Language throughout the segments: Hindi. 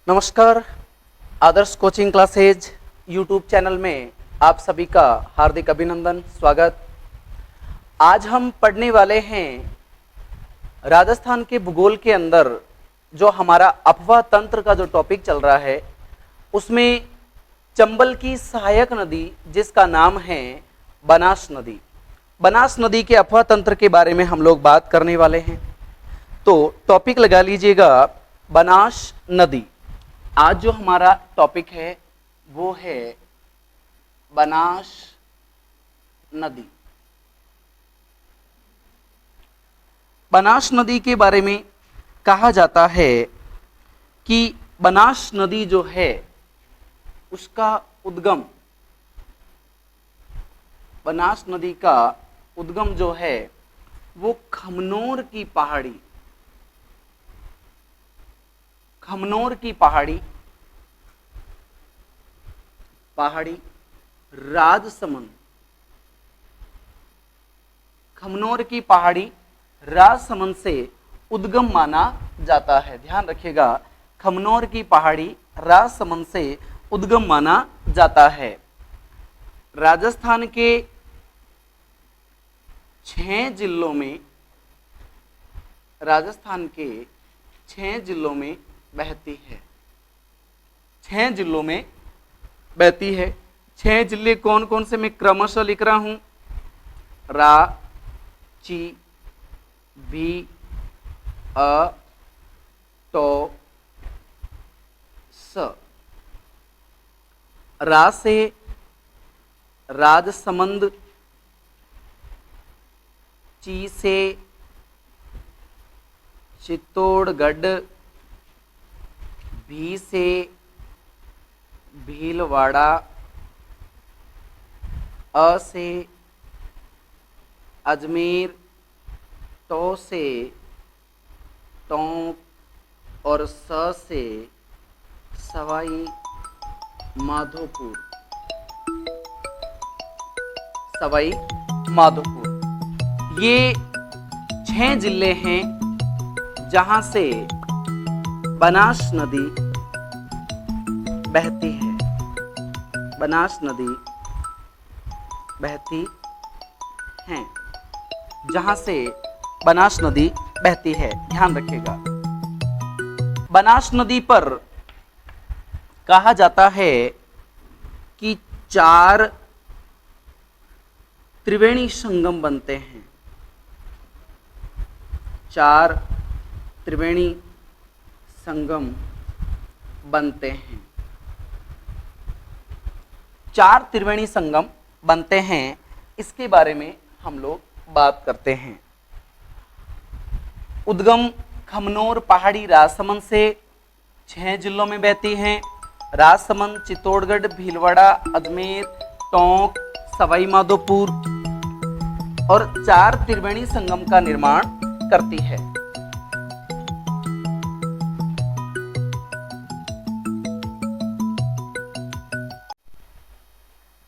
नमस्कार। आदर्श कोचिंग क्लासेज यूट्यूब चैनल में आप सभी का हार्दिक अभिनंदन, स्वागत। आज हम पढ़ने वाले हैं राजस्थान के भूगोल के अंदर जो हमारा अफवाह तंत्र का जो टॉपिक चल रहा है उसमें चंबल की सहायक नदी जिसका नाम है बनास नदी, बनास नदी के अफवाह तंत्र के बारे में हम लोग बात करने वाले हैं। तो टॉपिक लगा लीजिएगा बनास नदी। आज जो हमारा टॉपिक है वो है बनास नदी। बनास नदी के बारे में कहा जाता है कि बनास नदी जो है उसका उद्गम, बनास नदी का उद्गम जो है वो खमनोर की पहाड़ी, खमनोर की पहाड़ी राजसमंद, खमनोर की पहाड़ी राजसमंद से उद्गम माना जाता है। ध्यान रखिएगा, खमनोर की पहाड़ी राजसमंद से उद्गम माना जाता है। राजस्थान के 6 जिलों में, राजस्थान के 6 जिलों में बहती है। 6 जिलों में बहती है। 6 जिले कौन कौन से मैं क्रमशः लिख रहा हूं। रा, ची, भी, अ, तो, स। रा से राजसमंद, ची से चित्तौड़गढ़, भी से भीलवाड़ा, अ से अजमेर, तो से टोंक और स से सवाई माधोपुर, सवाई माधोपुर। ये 6 जिले हैं जहां से बनास नदी बहती है, बनास नदी बहती है, जहां से बनास नदी बहती है। ध्यान रखिएगा, बनास नदी पर कहा जाता है कि 4 त्रिवेणी संगम बनते हैं। 4 त्रिवेणी संगम बनते हैं। 4 त्रिवेणी संगम बनते हैं, इसके बारे में हम लोग बात करते हैं। उद्गम खमनोर पहाड़ी राजसमंद से 6 जिलों में बहती हैं। राजसमंद, चित्तौड़गढ़, भीलवाड़ा, अजमेर, टोंक, सवाई माधोपुर और 4 त्रिवेणी संगम का निर्माण करती है।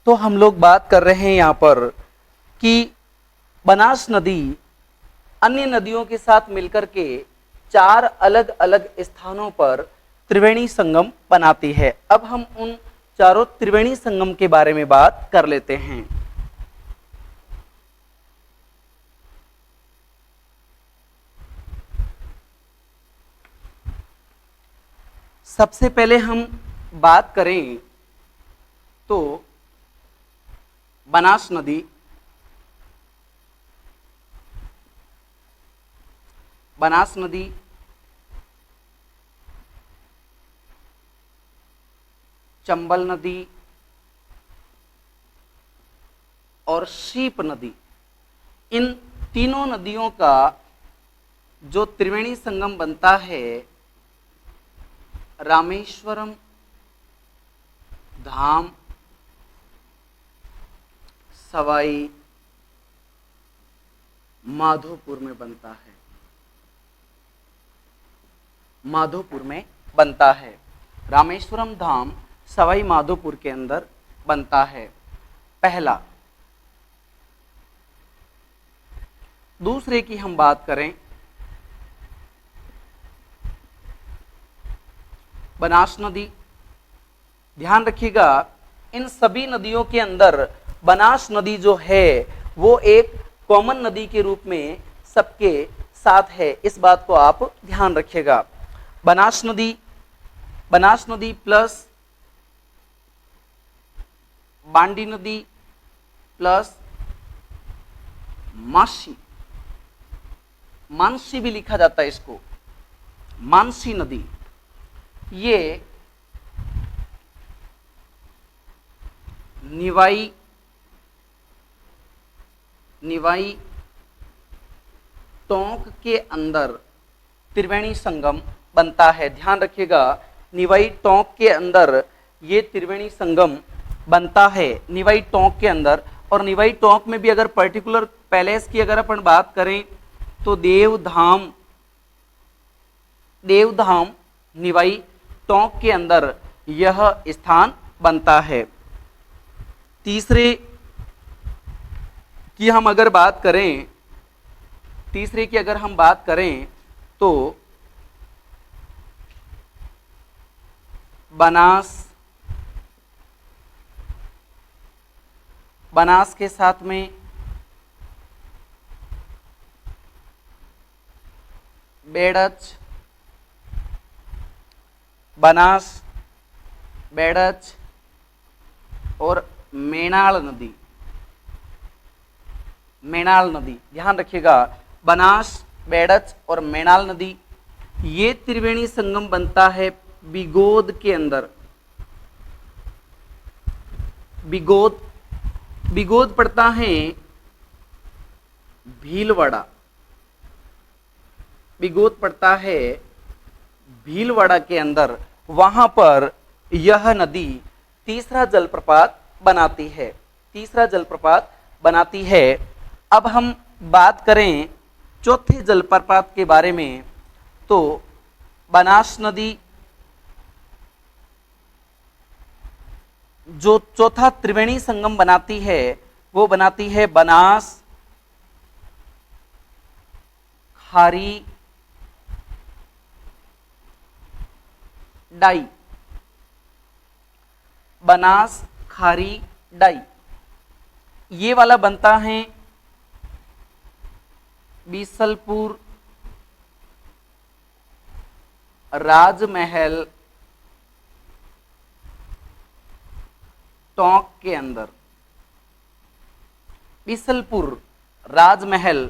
तो हम लोग बात कर रहे हैं यहाँ पर कि बनास नदी अन्य नदियों के साथ मिलकर के 4 अलग अलग स्थानों पर त्रिवेणी संगम बनाती है। अब हम उन चारों त्रिवेणी संगम के बारे में बात कर लेते हैं। सबसे पहले हम बात करें तो बनास नदी, बनास नदी चंबल नदी और शीप नदी, इन तीनों नदियों का जो त्रिवेणी संगम बनता है रामेश्वरम धाम सवाई माधोपुर में बनता है, माधोपुर में बनता है। रामेश्वरम धाम सवाई माधोपुर के अंदर बनता है, पहला। दूसरे की हम बात करें बनास नदी। ध्यान रखिएगा, इन सभी नदियों के अंदर बनास नदी जो है वो एक कॉमन नदी के रूप में सबके साथ है, इस बात को आप ध्यान रखिएगा। बनास नदी प्लस बांडी नदी प्लस मानसी भी लिखा जाता है इसको, मानसी नदी, ये निवाई टोंक के अंदर त्रिवेणी संगम बनता है। ध्यान रखिएगा, निवाई टोंक के अंदर ये त्रिवेणी संगम बनता है, निवाई टोंक के अंदर। और निवाई टोंक में भी अगर पर्टिकुलर पैलेस की अगर अपन बात करें तो देवधाम निवाई टोंक के अंदर यह स्थान बनता है। तीसरे की हम अगर बात करें तो बनास के साथ में बनास बेड़च और मेनाल नदी। ध्यान रखिएगा, बनास बेड़च और मेनाल नदी, ये त्रिवेणी संगम बनता है बिगोद के अंदर। बिगोद पड़ता है भीलवाड़ा के अंदर, वहां पर यह नदी तीसरा जलप्रपात बनाती है। अब हम बात करें चौथे जलप्रपात के बारे में, तो बनास नदी जो चौथा त्रिवेणी संगम बनाती है वो बनाती है बनास खारी डाई, ये वाला बनता है बीसलपुर राजमहल टोंक के अंदर। बीसलपुर राजमहल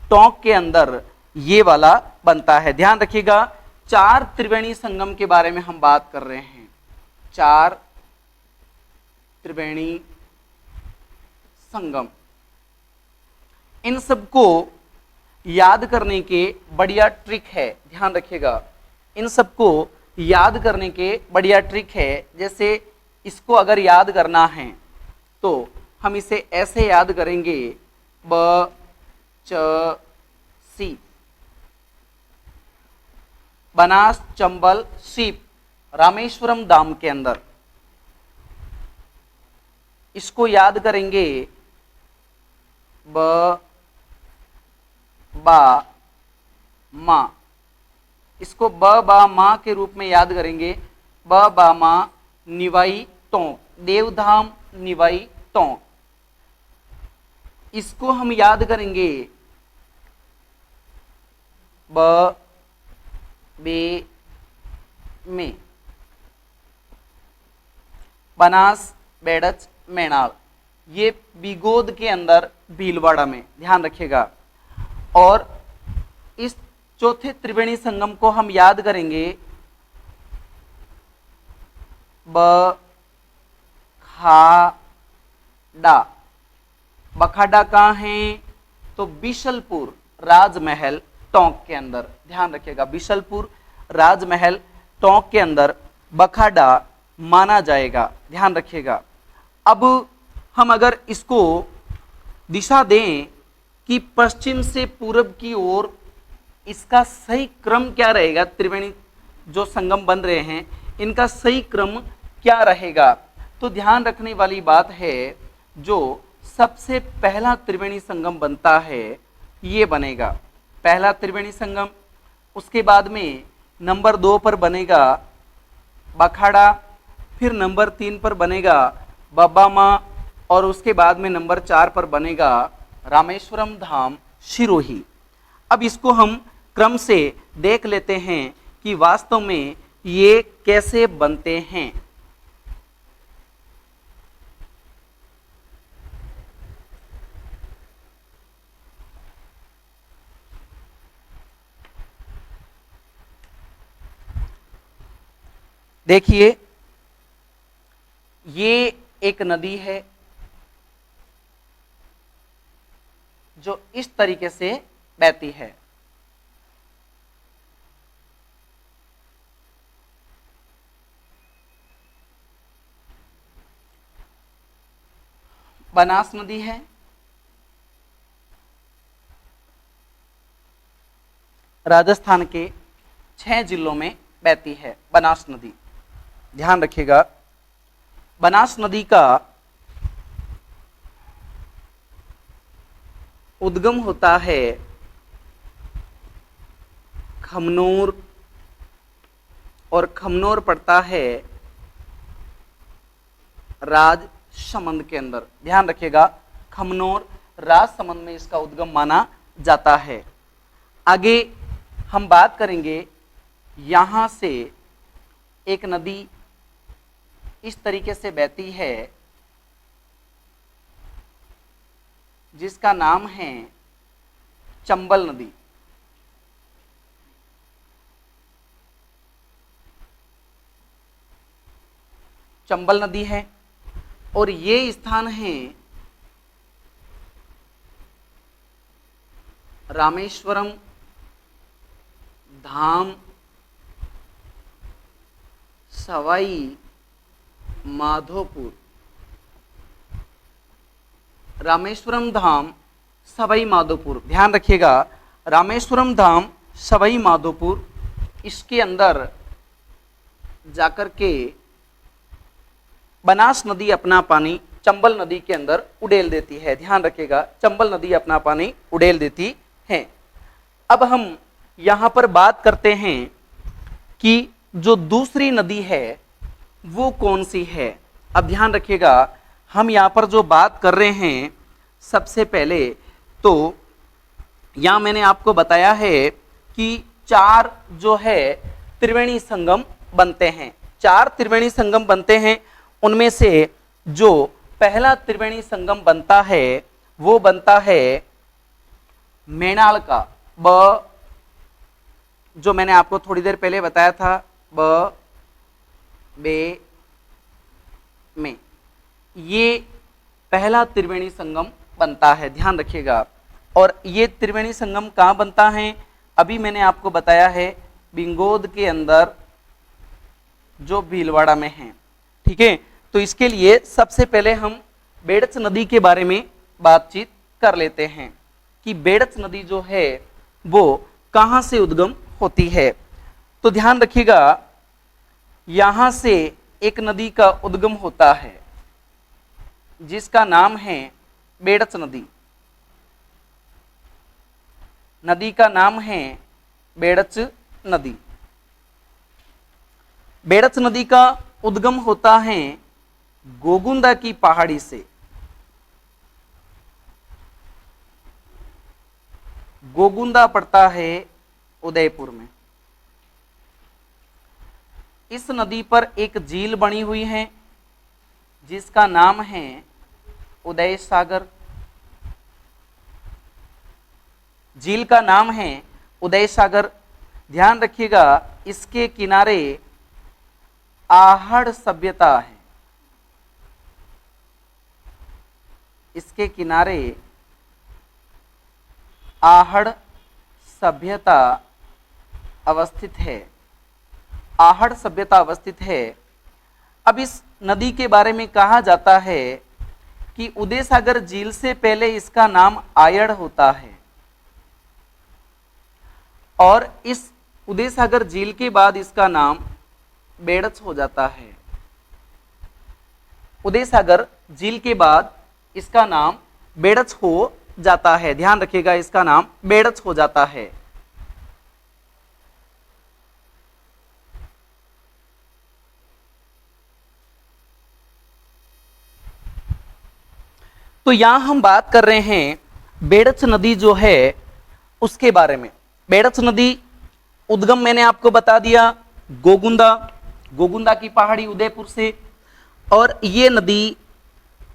टोंक के अंदर ये वाला बनता है। ध्यान रखिएगा, 4 त्रिवेणी संगम के बारे में हम बात कर रहे हैं। 4 त्रिवेणी संगम, इन सबको याद करने के बढ़िया ट्रिक है। ध्यान रखिएगा, इन सबको याद करने के बढ़िया ट्रिक है। जैसे इसको अगर याद करना है तो हम इसे ऐसे याद करेंगे, ब च सी, बनास चंबल सीप रामेश्वरम धाम के अंदर। इसको याद करेंगे ब बा मा, इसको ब बा मा के रूप में याद करेंगे, ब बा मा निवाई टोंक, देवधाम निवाई टोंक। इसको हम याद करेंगे ब बे में, बनास बेड़च मेनाल, ये बिगोद के अंदर भीलवाड़ा में। ध्यान रखिएगा, और इस चौथे त्रिवेणी संगम को हम याद करेंगे बखाड़ा कहाँ है तो बिशलपुर राजमहल टोंक के अंदर। ध्यान रखिएगा, बिशलपुर राजमहल टोंक के अंदर बखाड़ा माना जाएगा। ध्यान रखिएगा। अब हम अगर इसको दिशा दें कि पश्चिम से पूरब की ओर इसका सही क्रम क्या रहेगा, त्रिवेणी जो संगम बन रहे हैं इनका सही क्रम क्या रहेगा, तो ध्यान रखने वाली बात है, जो सबसे पहला त्रिवेणी संगम बनता है ये बनेगा पहला त्रिवेणी संगम। उसके बाद में नंबर 2 पर बनेगा बखाड़ा, फिर नंबर 3 पर बनेगा बाबा माँ, और उसके बाद में नंबर 4 पर बनेगा रामेश्वरम धाम सिरोही। अब इसको हम क्रम से देख लेते हैं कि वास्तव में ये कैसे बनते हैं। देखिए, ये एक नदी है जो इस तरीके से बहती है। बनास नदी है, राजस्थान के 6 जिलों में बहती है बनास नदी। ध्यान रखिएगा, बनास नदी का उद्गम होता है खमनोर, और खमनोर पड़ता है राजसमंद के अंदर। ध्यान रखिएगा, खमनोर राजसमंद में इसका उद्गम माना जाता है। आगे हम बात करेंगे, यहां से एक नदी इस तरीके से बहती है जिसका नाम है चंबल नदी। चंबल नदी है, और ये स्थान है रामेश्वरम धाम सवाई माधोपुर। रामेश्वरम धाम सवाई माधोपुर, ध्यान रखिएगा, रामेश्वरम धाम सवाई माधोपुर, इसके अंदर जाकर के बनास नदी अपना पानी चंबल नदी के अंदर उड़ेल देती है। ध्यान रखिएगा, चंबल नदी अपना पानी उड़ेल देती है। अब हम यहाँ पर बात करते हैं कि जो दूसरी नदी है वो कौन सी है। अब ध्यान रखिएगा, हम यहाँ पर जो बात कर रहे हैं, सबसे पहले तो यहाँ मैंने आपको बताया है कि 4 जो है त्रिवेणी संगम बनते हैं। 4 त्रिवेणी संगम बनते हैं, उनमें से जो पहला त्रिवेणी संगम बनता है वो बनता है मेनाल का, ब जो मैंने आपको थोड़ी देर पहले बताया था, ब बे में ये पहला त्रिवेणी संगम बनता है। ध्यान रखिएगा, और ये त्रिवेणी संगम कहाँ बनता है, अभी मैंने आपको बताया है बिंगोद के अंदर जो भीलवाड़ा में है। ठीक है, तो इसके लिए सबसे पहले हम बेड़च नदी के बारे में बातचीत कर लेते हैं कि बेड़च नदी जो है वो कहाँ से उद्गम होती है। तो ध्यान रखिएगा, यहां से एक नदी का उद्गम होता है जिसका नाम है बेड़च नदी। नदी का नाम है बेड़च नदी। बेड़च नदी का उद्गम होता है गोगुंदा की पहाड़ी से। गोगुंदा पड़ता है उदयपुर में। इस नदी पर एक झील बनी हुई है जिसका नाम है उदय सागर। झील का नाम है उदय सागर। ध्यान रखिएगा, इसके किनारे आहड़ सभ्यता है। इसके किनारे आहड़ सभ्यता अवस्थित है। आहड़ सभ्यता अवस्थित है। अब इस नदी के बारे में कहा जाता है कि उदय सागर झील से पहले इसका नाम आयड़ होता है, और इस उदय सागर झील के बाद इसका नाम बेड़च हो जाता है। उदय सागर झील के बाद इसका नाम बेड़च हो जाता है। ध्यान रखिएगा, इसका नाम बेड़च हो जाता है। तो यहां हम बात कर रहे हैं बेड़च नदी जो है उसके बारे में। बेड़च नदी उद्गम मैंने आपको बता दिया गोगुंदा, गोगुंदा की पहाड़ी उदयपुर से, और ये नदी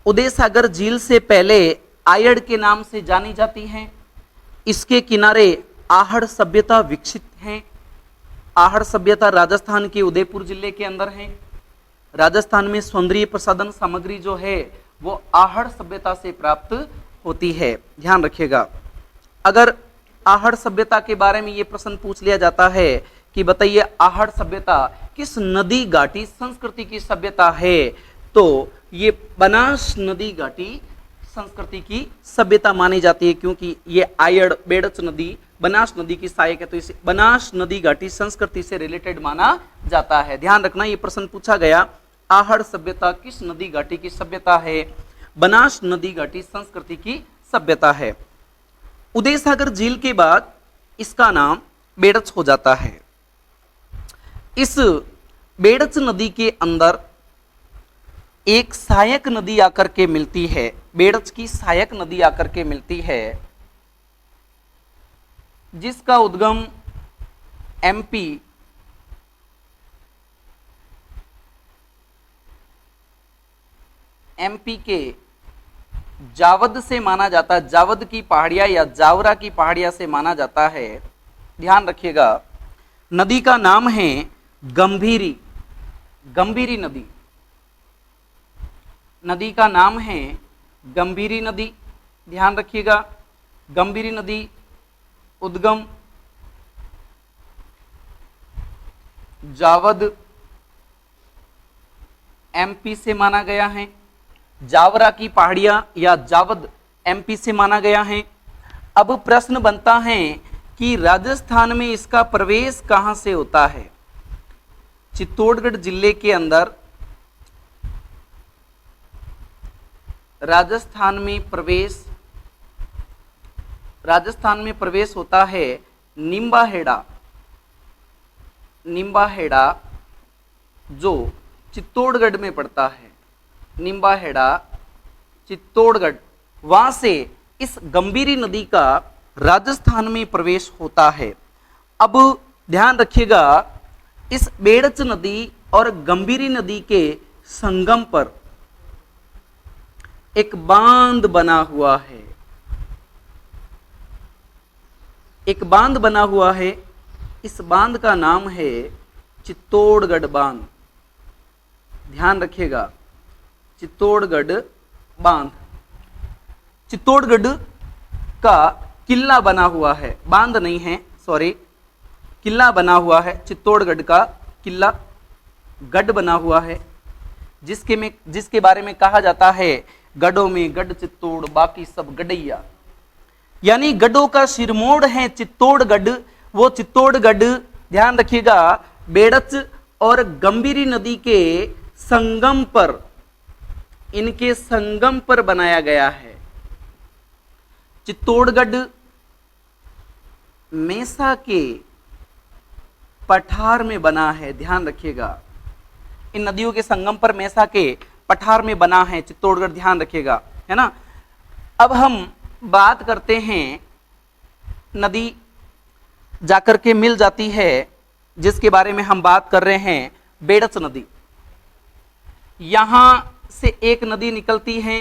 उदय सागर झील से पहले आयड़ के नाम से जानी जाती है। इसके किनारे आहड़ सभ्यता विकसित है। आहड़ सभ्यता राजस्थान के उदयपुर जिले के अंदर है। राजस्थान में सौंदर्य प्रसाधन सामग्री जो है वो आहड़ सभ्यता से प्राप्त होती है, ध्यान रखिएगा। अगर आहड़ सभ्यता के बारे में ये प्रश्न पूछ लिया जाता है कि बताइए आहड़ सभ्यता किस नदी घाटी संस्कृति की सभ्यता है, तो ये बनास नदी घाटी संस्कृति की सभ्यता मानी जाती है, क्योंकि ये आयड़ बेड़च नदी बनास नदी की सहायक है, तो इसे बनास नदी घाटी संस्कृति से रिलेटेड माना जाता है। ध्यान रखना, ये प्रश्न पूछा गया आहड़ सभ्यता किस नदी घाटी की सभ्यता है, बनास नदी घाटी संस्कृति की सभ्यता है। उदय सागर झील के बाद इसका नाम बेड़च हो जाता है। इस बेड़च नदी के अंदर एक सहायक नदी आकर के मिलती है, बेड़च की सहायक नदी आकर के मिलती है, जिसका उद्गम एमपी के जावद से माना जाता है। जावद की पहाड़ियां या जावरा की पहाड़ियां से माना जाता है। ध्यान रखिएगा, नदी का नाम है गंभीरी, गंभीरी नदी, नदी का नाम है गंभीरी नदी। ध्यान रखिएगा, गंभीरी नदी उद्गम जावद एमपी से माना गया है। जावरा की पहाड़ियां या जावद एमपी से माना गया है। अब प्रश्न बनता है कि राजस्थान में इसका प्रवेश कहां से होता है। चित्तौड़गढ़ जिले के अंदर राजस्थान में प्रवेश होता है निम्बाहेड़ा, निम्बाहेड़ा जो चित्तौड़गढ़ में पड़ता है। निम्बाहेड़ा चित्तौड़गढ़, वहां से इस गंभीरी नदी का राजस्थान में प्रवेश होता है। अब ध्यान रखिएगा, इस बेड़च नदी और गंभीरी नदी के संगम पर एक बांध बना हुआ है, एक बांध बना हुआ है। इस बांध का नाम है चित्तौड़गढ़ बांध। ध्यान रखिएगा, चित्तौड़गढ़ बांध। चित्तौड़गढ़ का किला बना हुआ है, बांध नहीं है, सॉरी, किला बना हुआ है। चित्तौड़गढ़ का किला गढ़ बना हुआ है, जिसके बारे में कहा जाता है गढ़ों में गढ़ चित्तौड़ बाकी सब गढ़ैया, यानी गढ़ों का सिरमोड़ है चित्तौड़गढ़। वो चित्तौड़गढ़, ध्यान रखिएगा, बेड़च और गंभीरी नदी के संगम पर, इनके संगम पर बनाया गया है। चित्तौड़गढ़ मेसा के पठार में बना है। ध्यान रखिएगा, इन नदियों के संगम पर मेसा के पठार में बना है चित्तौड़गढ़, ध्यान रखिएगा, है ना। अब हम बात करते हैं, नदी जाकर के मिल जाती है, जिसके बारे में हम बात कर रहे हैं, बेड़च नदी। यहां से एक नदी निकलती है,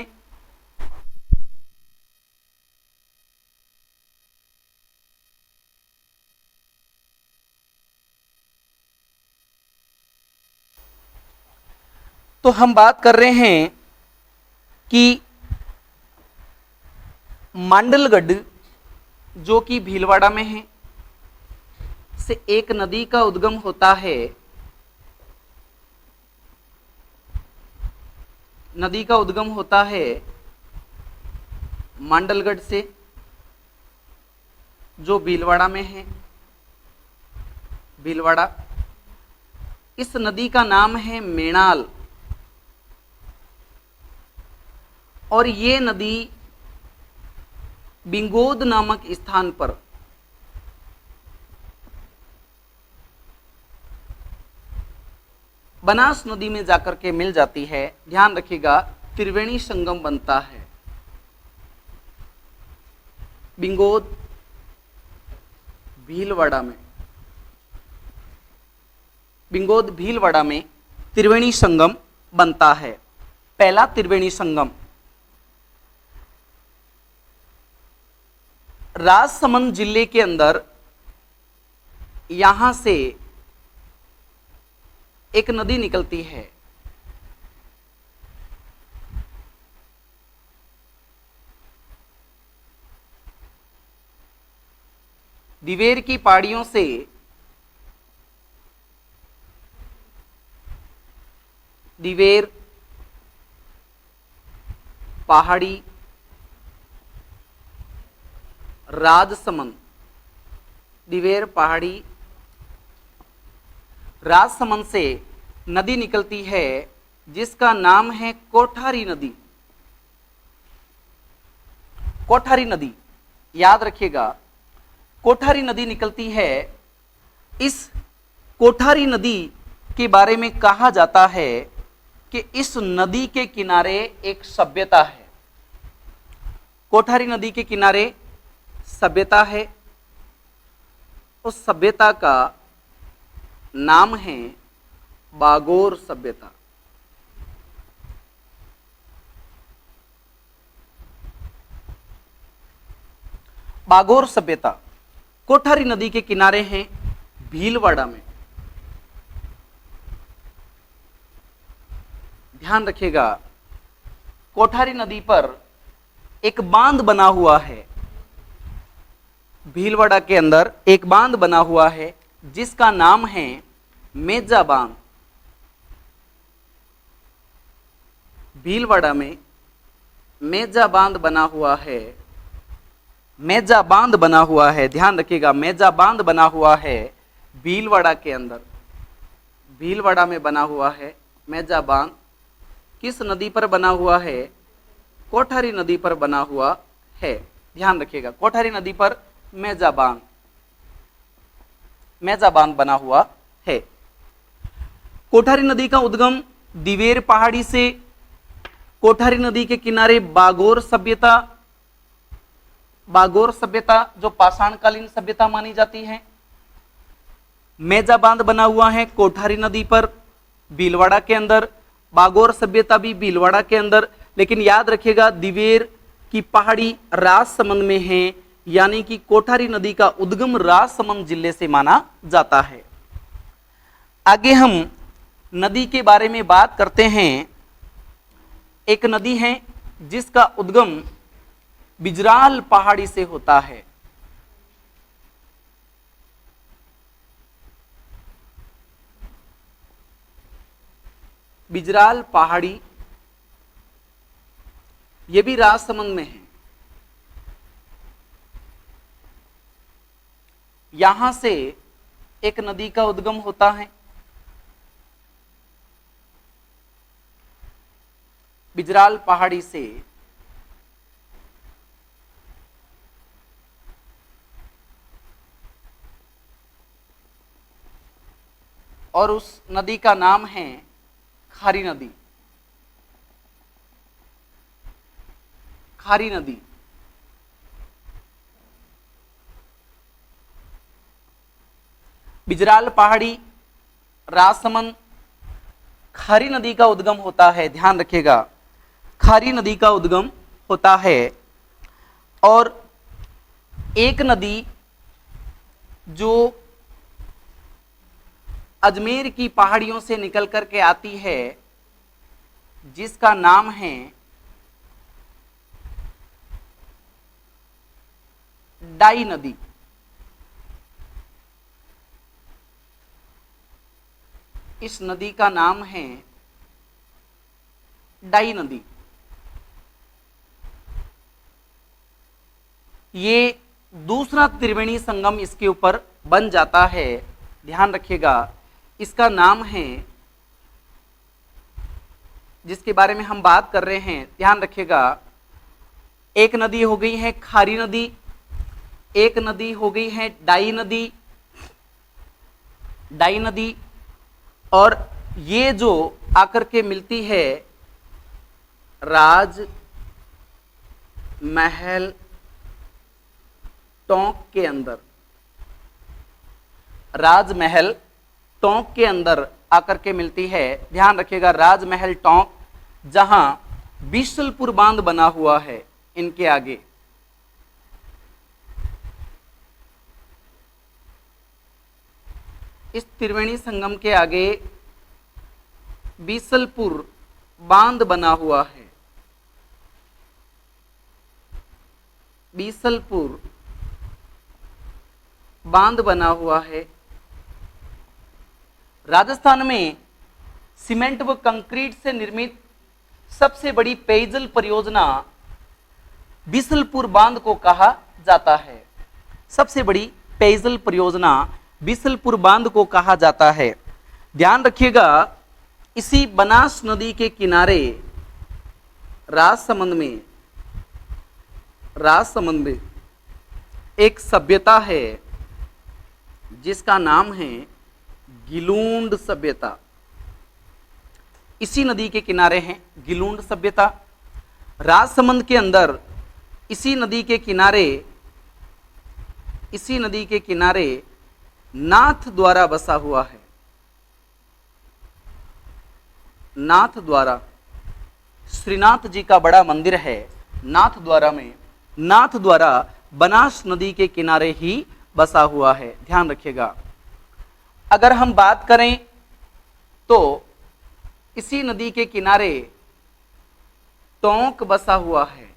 तो हम बात कर रहे हैं कि मांडलगढ़ जो कि भीलवाड़ा में है, से एक नदी का उद्गम होता है। नदी का उद्गम होता है मांडलगढ़ से, जो भीलवाड़ा में है, भीलवाड़ा। इस नदी का नाम है मेणाल, और ये नदी बिंगोद नामक स्थान पर बनास नदी में जाकर के मिल जाती है। ध्यान रखिएगा, त्रिवेणी संगम बनता है, बिंगोद भीलवाड़ा में, बिंगोद भीलवाड़ा में त्रिवेणी संगम बनता है, पहला त्रिवेणी संगम। राजसमंद जिले के अंदर यहां से एक नदी निकलती है, दिवेर की पहाड़ियों से दिवेर पहाड़ी राजसमंद, दिवेर पहाड़ी राजसमंद से नदी निकलती है जिसका नाम है कोठारी नदी। कोठारी नदी याद रखिएगा, कोठारी नदी निकलती है। इस कोठारी नदी के बारे में कहा जाता है कि इस नदी के किनारे एक सभ्यता है। कोठारी नदी के किनारे सभ्यता है, उस सभ्यता का नाम है बागोर सभ्यता। बागोर सभ्यता कोठारी नदी के किनारे हैं भीलवाड़ा में। ध्यान रखिएगा, कोठारी नदी पर एक बांध बना हुआ है, भीलवाड़ा के अंदर एक बांध बना हुआ है जिसका नाम है मेजा बांध। भीलवाड़ा में मेजा बांध बना हुआ है, मेजा बांध बना हुआ है। ध्यान रखिएगा, मेजा बांध बना हुआ है भीलवाड़ा के अंदर, भीलवाड़ा में बना हुआ है मेजा बांध। किस नदी पर बना हुआ है? कोठारी नदी पर बना हुआ है। ध्यान रखिएगा, कोठारी नदी पर मेजा बांध, मेजा बांध बना हुआ है। कोठारी नदी का उद्गम दिवेर पहाड़ी से, कोठारी नदी के किनारे बागोर सभ्यता, बागोर सभ्यता जो पाषाणकालीन सभ्यता मानी जाती है। मेजा बांध बना हुआ है कोठारी नदी पर भीलवाड़ा के अंदर, बागोर सभ्यता भी भीलवाड़ा के अंदर। लेकिन याद रखिएगा, दिवेर की पहाड़ी राजसमंद में है, यानी कि कोठारी नदी का उद्गम राजसमंद जिले से माना जाता है। आगे हम नदी के बारे में बात करते हैं। एक नदी है जिसका उद्गम बिजराल पहाड़ी से होता है। बिजराल पहाड़ी, यह भी राजसमंद में है। यहां से एक नदी का उद्गम होता है, बिजराल पहाड़ी से। और उस नदी का नाम है खारी नदी, खारी नदी। बिजराल पहाड़ी, राजसमंद, खारी नदी का उद्गम होता है। ध्यान रखिएगा, खारी नदी का उद्गम होता है। और एक नदी जो अजमेर की पहाड़ियों से निकल करके आती है, जिसका नाम है डाई नदी। इस नदी का नाम है डाई नदी। ये दूसरा त्रिवेणी संगम इसके ऊपर बन जाता है। ध्यान रखिएगा, इसका नाम है, जिसके बारे में हम बात कर रहे हैं, ध्यान रखिएगा, एक नदी हो गई है खारी नदी, एक नदी हो गई है डाई नदी, डाई नदी। और ये जो आकर के मिलती है राज महल टोंक के अंदर, राजमहल टोंक के अंदर आकर के मिलती है। ध्यान रखिएगा, राजमहल टोंक, जहां बीसलपुर बांध बना हुआ है, इनके आगे। इस त्रिवेणी संगम के आगे बीसलपुर बांध बना हुआ है। बीसलपुर बांध बना हुआ है। राजस्थान में सीमेंट व कंक्रीट से निर्मित सबसे बड़ी पेयजल परियोजना बीसलपुर बांध को कहा जाता है। सबसे बड़ी पेयजल परियोजना बीसलपुर बांध को कहा जाता है। ध्यान रखिएगा, इसी बनास नदी के किनारे राजसमंद में एक सभ्यता है जिसका नाम है गिलूंड सभ्यता। इसी नदी के किनारे है गिलूंड सभ्यता। राजसमंद के अंदर इसी नदी के किनारे नाथ द्वारा बसा हुआ है। नाथ द्वारा, श्रीनाथ जी का बड़ा मंदिर है नाथ द्वारा बनास नदी के किनारे ही बसा हुआ है। ध्यान रखिएगा, अगर हम बात करें तो इसी नदी के किनारे टोंक बसा हुआ है।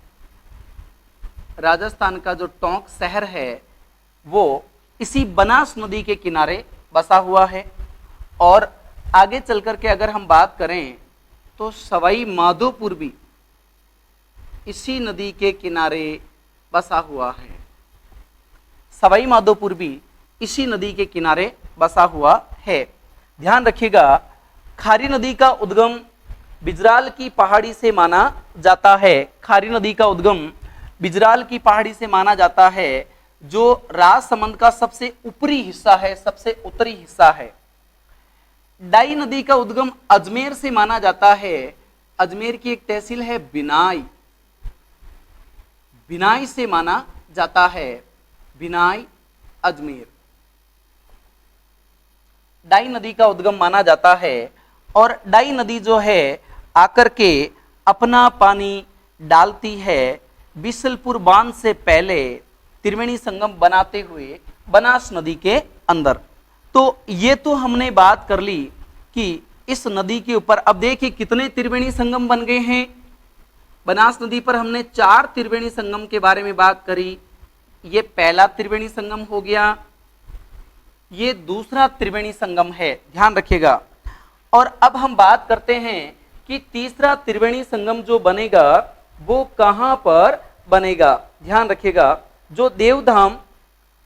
राजस्थान का जो टोंक शहर है वो इसी बनास नदी के किनारे बसा हुआ है। और आगे चल करके अगर हम बात करें तो सवाई माधोपुर भी इसी नदी के किनारे बसा हुआ है। सवाई माधोपुर भी इसी नदी के किनारे बसा हुआ है। ध्यान रखिएगा, खारी नदी का उद्गम बिजराल की पहाड़ी से माना जाता है। खारी नदी का उद्गम बिजराल की पहाड़ी से माना जाता है, जो राजसमंद का सबसे ऊपरी हिस्सा है, सबसे उत्तरी हिस्सा है। डाई नदी का उद्गम अजमेर से माना जाता है। अजमेर की एक तहसील है बिनाई से माना जाता है। बिनाई, अजमेर, डाई नदी का उद्गम माना जाता है। और डाई नदी जो है आकर के अपना पानी डालती है बीसलपुर बांध से पहले त्रिवेणी संगम बनाते हुए बनास नदी के अंदर। तो ये तो हमने बात कर ली कि इस नदी के ऊपर अब देखिए कितने त्रिवेणी संगम बन गए हैं। बनास नदी पर हमने 4 त्रिवेणी संगम के बारे में बात करी। ये पहला त्रिवेणी संगम हो गया, ये दूसरा त्रिवेणी संगम है, ध्यान रखिएगा। और अब हम बात करते हैं कि तीसरा त्रिवेणी संगम जो बनेगा वो कहां पर बनेगा। ध्यान रखिएगा, जो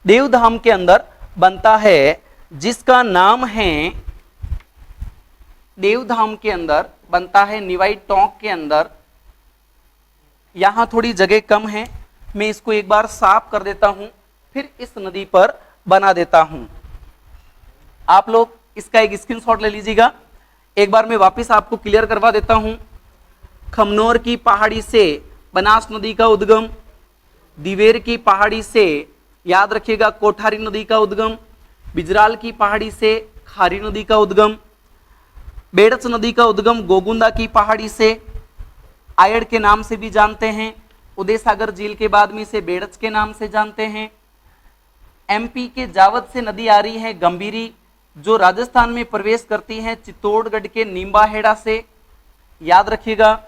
देवधाम के अंदर बनता है, जिसका नाम है देवधाम के अंदर बनता है, निवाई टोंक के अंदर। यहां थोड़ी जगह कम है, मैं इसको एक बार साफ कर देता हूं, फिर इस नदी पर बना देता हूं। आप लोग इसका एक स्क्रीनशॉट ले लीजिएगा। एक बार मैं वापस आपको क्लियर करवा देता हूं। खमनोर की पहाड़ी से बनास नदी का उद्गम, दिवेर की पहाड़ी से याद रखिएगा कोठारी नदी का उद्गम, बिजराल की पहाड़ी से खारी नदी का उद्गम, बेड़च नदी का उद्गम गोगुंदा की पहाड़ी से आयड़ के नाम से भी जानते हैं, उदय सागर झील के बाद में इसे बेड़च के नाम से जानते हैं। एमपी के जावद से नदी आ रही है गंभीरी, जो राजस्थान में प्रवेश करती है चित्तौड़गढ़ के नींबाहेड़ा से, याद रखिएगा।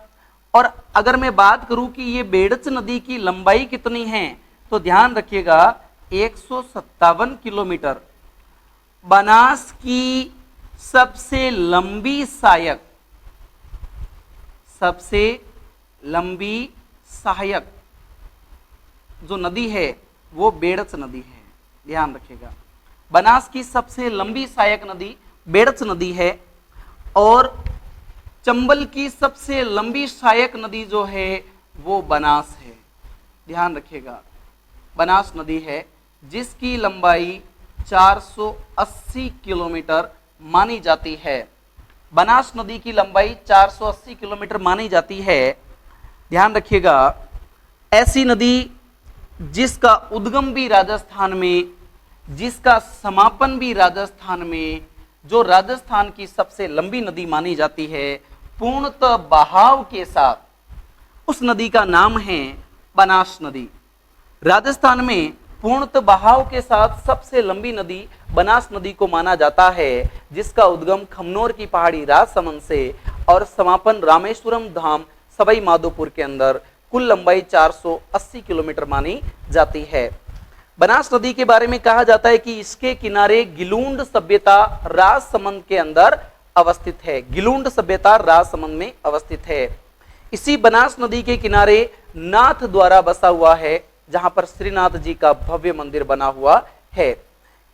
और अगर मैं बात करूं कि ये बेड़च नदी की लंबाई कितनी है, तो ध्यान रखिएगा 157 किलोमीटर। बनास की सबसे लंबी सहायक जो नदी है वो बेड़च नदी है, ध्यान रखिएगा। बनास की सबसे लंबी सहायक नदी बेड़च नदी है। और चंबल की सबसे लंबी सहायक नदी जो है वो बनास है, ध्यान रखिएगा। बनास नदी है जिसकी लंबाई 480 किलोमीटर मानी जाती है। बनास नदी की लंबाई 480 किलोमीटर मानी जाती है, ध्यान रखिएगा। ऐसी नदी जिसका उद्गम भी राजस्थान में, जिसका समापन भी राजस्थान में, जो राजस्थान की सबसे लंबी नदी मानी जाती है पूर्णतः बहाव के साथ, उस नदी का नाम है बनास नदी। राजस्थान में पूर्णतः बहाव के साथ सबसे लंबी नदी बनास नदी को माना जाता है, जिसका उद्गम खमनोर की पहाड़ी राजसमंद से और समापन रामेश्वरम धाम सवाई माधोपुर के अंदर, कुल लंबाई 480 किलोमीटर मानी जाती है। बनास नदी के बारे में कहा जाता है कि इसके किनारे गिलूंड सभ्यता राजसमंद के अंदर अवस्थित है। गिलूंड सभ्यता राजसमंद में अवस्थित है। इसी बनास नदी के किनारे नाथ द्वारा बसा हुआ है, जहां पर श्रीनाथ जी का भव्य मंदिर बना हुआ है।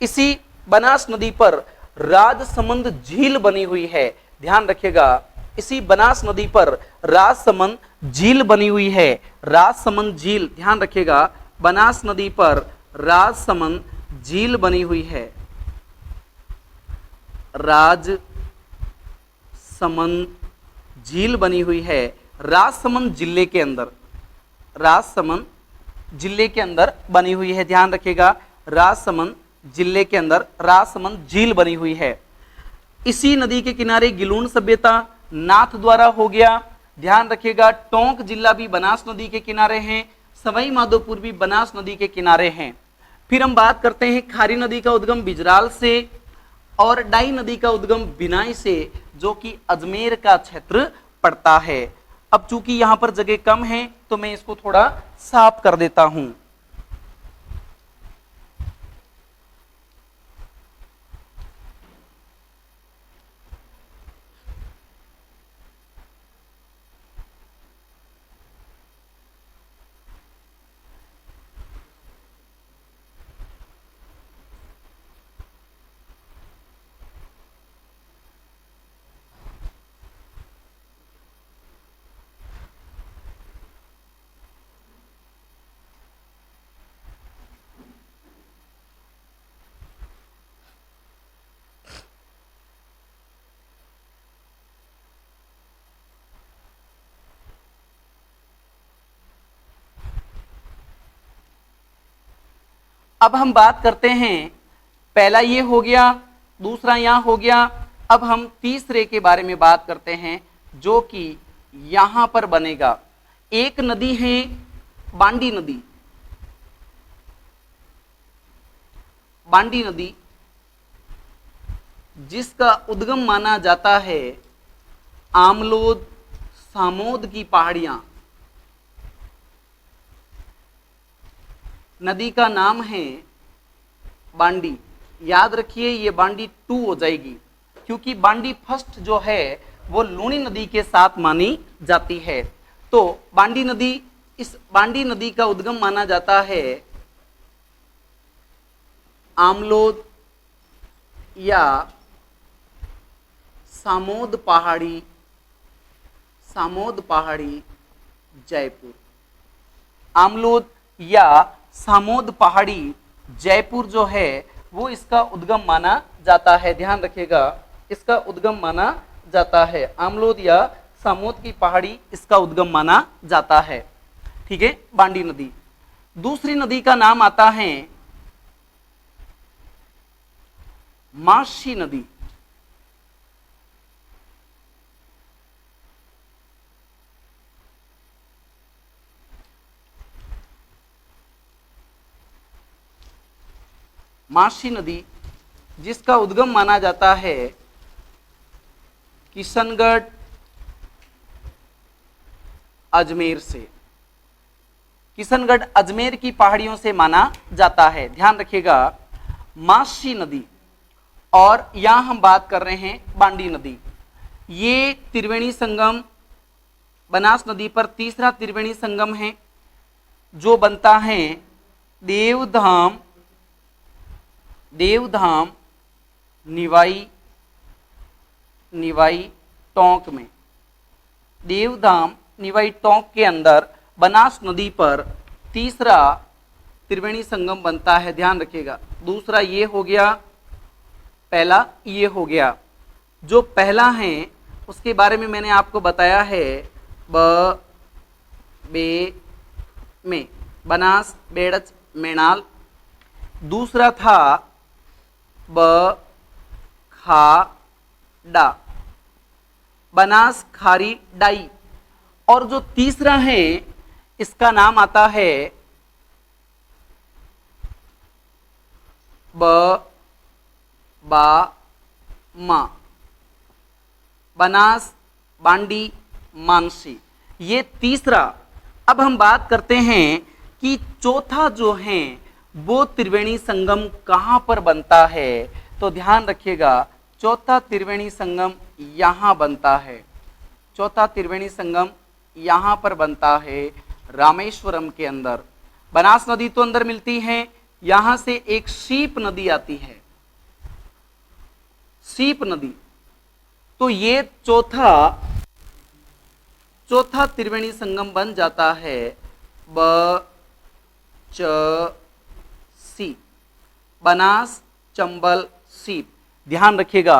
इसी बनास नदी पर राजसमंद झील बनी हुई है। ध्यान रखिएगा, इसी बनास नदी पर राजसमंद झील बनी हुई है। राजसमंद झील, ध्यान रखिएगा, बनास नदी पर राजसमंद झील बनी हुई है। राजसमंद झील बनी हुई है राजसमंद जिले के अंदर, राजसमंद जिले के अंदर बनी हुई है। ध्यान रखिएगा, राजसमंद जिले के अंदर राजसमंद झील बनी हुई है। इसी नदी के किनारे गिलूंड सभ्यता नाथ द्वारा हो गया। ध्यान रखिएगा, टोंक जिला भी बनास नदी के किनारे हैं, सवाई माधोपुर भी बनास नदी के किनारे हैं। फिर हम बात करते हैं खारी नदी का उद्गम बिजराल से और डाई नदी का उद्गम बिनाई से, जो कि अजमेर का क्षेत्र पड़ता है। अब चूंकि यहां पर जगह कम है तो मैं इसको थोड़ा साफ कर देता हूं। अब हम बात करते हैं, पहला ये हो गया, दूसरा यहां हो गया। अब हम तीसरे के बारे में बात करते हैं, जो कि यहां पर बनेगा। एक नदी है बांडी नदी। बांडी नदी जिसका उद्गम माना जाता है आमलोद सामोद की पहाड़ियां। नदी का नाम है बांडी। याद रखिए, ये बांडी 2 हो जाएगी, क्योंकि बांडी फर्स्ट जो है वो लूनी नदी के साथ मानी जाती है। तो बांडी नदी, इस बांडी नदी का उद्गम माना जाता है आमलोद या सामोद पहाड़ी, सामोद पहाड़ी जयपुर। आमलोद या सामोद पहाड़ी जयपुर जो है वो इसका उद्गम माना जाता है। ध्यान रखिएगा, इसका उद्गम माना जाता है। आमलोद या सामोद की पहाड़ी इसका उद्गम माना जाता है। ठीक है, बांडी नदी। दूसरी नदी का नाम आता है माशी नदी। माशी नदी जिसका उद्गम माना जाता है किशनगढ़ अजमेर से। किशनगढ़ अजमेर की पहाड़ियों से माना जाता है। ध्यान रखिएगा, माशी नदी। और यहां हम बात कर रहे हैं बांडी नदी। ये त्रिवेणी संगम, बनास नदी पर तीसरा त्रिवेणी संगम है, जो बनता है देवधाम, देवधाम निवाई, निवाई टोंक में। देवधाम निवाई टोंक के अंदर बनास नदी पर तीसरा त्रिवेणी संगम बनता है। ध्यान रखिएगा, दूसरा ये हो गया, पहला ये हो गया। जो पहला है उसके बारे में मैंने आपको बताया है ब बे में। बनास बेड़च मेणाल। दूसरा था ब खा डा, बनास खारी डाई। और जो तीसरा है इसका नाम आता है ब बा मा, बनास बांडी मानसी। ये तीसरा। अब हम बात करते हैं कि चौथा जो है वो त्रिवेणी संगम कहां पर बनता है। तो ध्यान रखिएगा, चौथा त्रिवेणी संगम यहां बनता है। चौथा त्रिवेणी संगम यहां पर बनता है रामेश्वरम के अंदर। बनास नदी तो अंदर मिलती है, यहां से एक सीप नदी आती है, सीप नदी। तो ये चौथा त्रिवेणी संगम बन जाता है ब च सी, बनास चंबल सीप। ध्यान रखिएगा,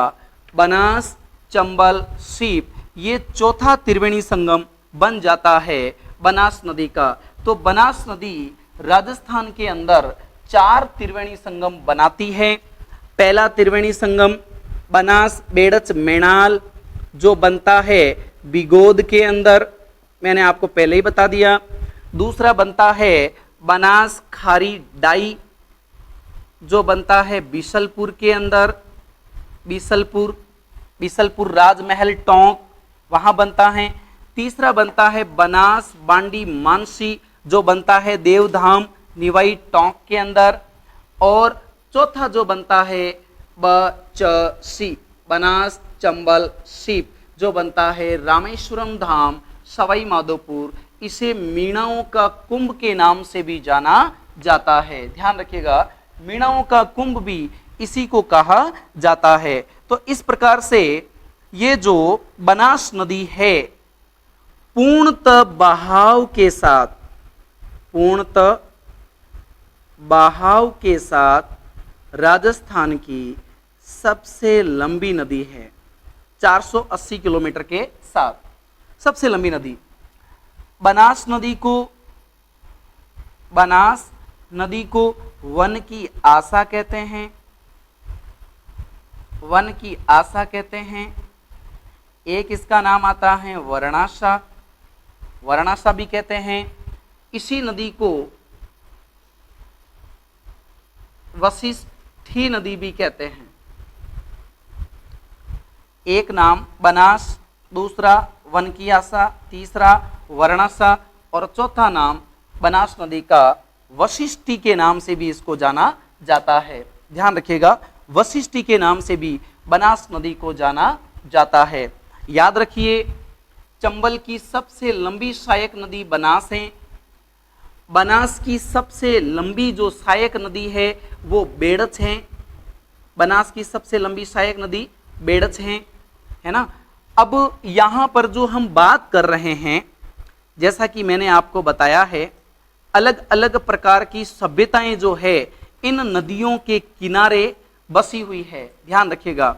बनास चंबल सीप ये चौथा त्रिवेणी संगम बन जाता है बनास नदी का। तो बनास नदी राजस्थान के अंदर 4 त्रिवेणी संगम बनाती है। पहला त्रिवेणी संगम बनास बेड़च मेणाल जो बनता है बिगोद के अंदर, मैंने आपको पहले ही बता दिया। दूसरा बनता है बनास खारी डाई जो बनता है बीसलपुर के अंदर, बीसलपुर राजमहल टोंक वहां बनता है। तीसरा बनता है बनास बांडी मानसी जो बनता है देवधाम निवाई टोंक के अंदर। और चौथा जो बनता है ब-च-सी, बनास चंबल सीप जो बनता है रामेश्वरम धाम सवाई माधोपुर। इसे मीणाओं का कुंभ के नाम से भी जाना जाता है। ध्यान रखिएगा, मीणाओं का कुंभ भी इसी को कहा जाता है। तो इस प्रकार से ये जो बनास नदी है पूर्णतः बहाव के साथ राजस्थान की सबसे लंबी नदी है। 480 किलोमीटर के साथ सबसे लंबी नदी। बनास नदी को वन की आशा कहते हैं, वन की आशा कहते हैं। एक इसका नाम आता है वर्णाशा, वर्णाशा भी कहते हैं। इसी नदी को वशिष्ठी नदी भी कहते हैं। एक नाम बनास, दूसरा वन की आशा, तीसरा वर्णाशा और चौथा नाम बनास नदी का वशिष्ठी के नाम से भी इसको जाना जाता है। ध्यान रखिएगा, वशिष्ठी के नाम से भी बनास नदी को जाना जाता है। याद रखिए, चंबल की सबसे लंबी सहायक नदी बनास है। बनास की सबसे लंबी जो सहायक नदी है वो बेड़च है। बनास की सबसे लंबी सहायक नदी बेड़च है ना। अब यहाँ पर जो हम बात कर रहे हैं, जैसा कि मैंने आपको बताया है, अलग अलग प्रकार की सभ्यताएं जो है इन नदियों के किनारे बसी हुई है। ध्यान रखिएगा,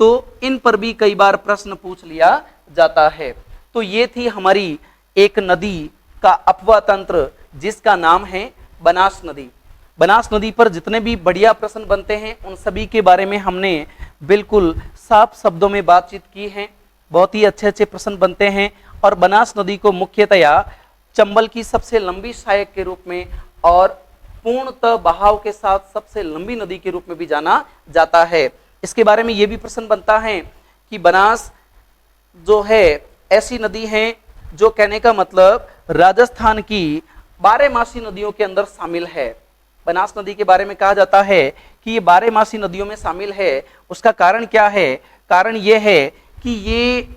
तो इन पर भी कई बार प्रश्न पूछ लिया जाता है। तो ये थी हमारी एक नदी का अपवाह तंत्र जिसका नाम है बनास नदी। बनास नदी पर जितने भी बढ़िया प्रश्न बनते हैं उन सभी के बारे में हमने बिल्कुल साफ शब्दों में बातचीत की है। बहुत ही अच्छे अच्छे प्रश्न बनते हैं और बनास नदी को मुख्यतया चंबल की सबसे लंबी सहायक के रूप में और पूर्णतः बहाव के साथ सबसे लंबी नदी के रूप में भी जाना जाता है। इसके बारे में यह भी प्रश्न बनता है कि बनास जो है ऐसी नदी है जो कहने का मतलब राजस्थान की 12मासी नदियों के अंदर शामिल है। बनास नदी के बारे में कहा जाता है कि ये 12मासी नदियों में शामिल है। उसका कारण क्या है? कारण यह है कि ये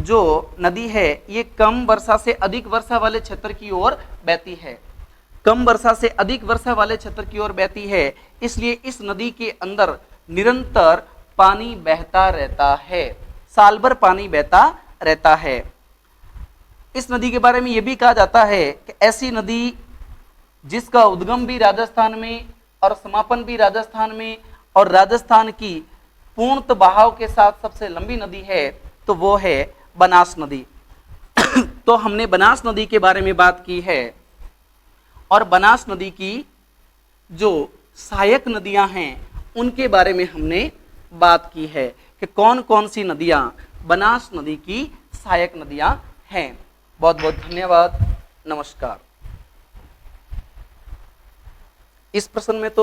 जो नदी है ये कम वर्षा से अधिक वर्षा वाले क्षेत्र की ओर बहती है। कम वर्षा से अधिक वर्षा वाले क्षेत्र की ओर बहती है, इसलिए इस नदी के अंदर निरंतर पानी बहता रहता है, साल भर पानी बहता रहता है। इस नदी के बारे में यह भी कहा जाता है कि ऐसी नदी जिसका उद्गम भी राजस्थान में और समापन भी राजस्थान में और राजस्थान की पूर्णतः बहाव के साथ सबसे लंबी नदी है तो वो है बनास नदी। तो हमने बनास नदी के बारे में बात की है और बनास नदी की जो सहायक नदियां हैं उनके बारे में हमने बात की है कि कौन कौन सी नदियां बनास नदी की सहायक नदियां हैं। बहुत बहुत धन्यवाद, नमस्कार। इस प्रश्न में तो